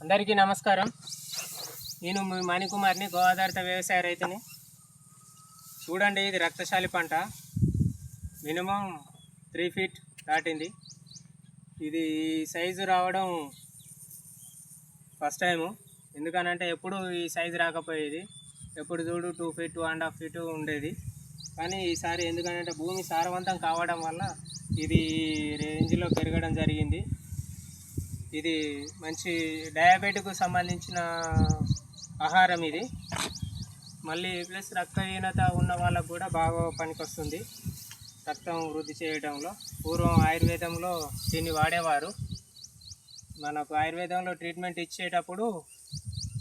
అందరికీ నమస్కారం. నేను మీ మణికుమార్ని, గో ఆధారిత వ్యవసాయ రైతుని. చూడండి, ఇది రక్తశాలి పంట. మినిమం 3 ఫీట్ దాటింది. ఇది సైజు రావడం ఫస్ట్ టైము. ఎందుకనంటే ఎప్పుడు ఈ సైజు రాకపోయేది. ఎప్పుడు చూడు 2 ఫీట్ 2.5 ఫీట్ ఉండేది. కానీ ఈసారి ఎందుకనంటే భూమి సారవంతం కావడం వల్ల ఇది రేంజ్లో పెరగడం జరిగింది. ఇది మంచి డయాబెటిక్కు సంబంధించిన ఆహారం ఇది. మళ్ళీ ప్లస్ రక్తహీనత ఉన్న వాళ్ళకు కూడా బాగా పనికొస్తుంది రక్తం వృద్ధి చేయడంలో. పూర్వం ఆయుర్వేదంలో దీన్ని వాడేవారు. మనకు ఆయుర్వేదంలో ట్రీట్మెంట్ ఇచ్చేటప్పుడు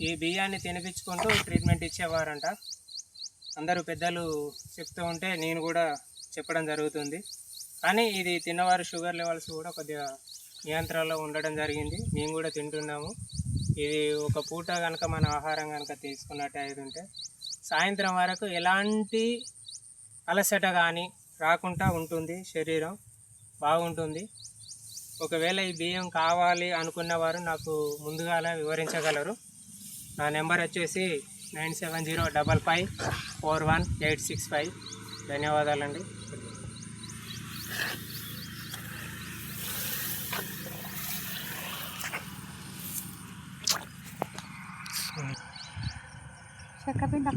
ఈ బియ్యాన్ని తినిపించుకుంటూ ట్రీట్మెంట్ ఇచ్చేవారంట. అందరూ పెద్దలు చెప్తూ ఉంటే నేను కూడా చెప్పడం జరుగుతుంది. కానీ ఇది తిన్నవారు షుగర్ లెవెల్స్ కూడా కొద్దిగా నియంత్రణలో ఉండడం జరిగింది. మేము కూడా తింటున్నాము. ఇది ఒక పూట కనుక మన ఆహారం కనుక తీసుకున్నట్టు ఉంటే సాయంత్రం వరకు ఎలాంటి అలసట కానీ రాకుండా ఉంటుంది. శరీరం బాగుంటుంది. ఒకవేళ ఈ బియ్యం కావాలి అనుకున్నవారు నాకు ముందుగాల వివరించగలరు. నా నెంబర్ వచ్చేసి 9705541865. ధన్యవాదాలండి. చెక్క పిండి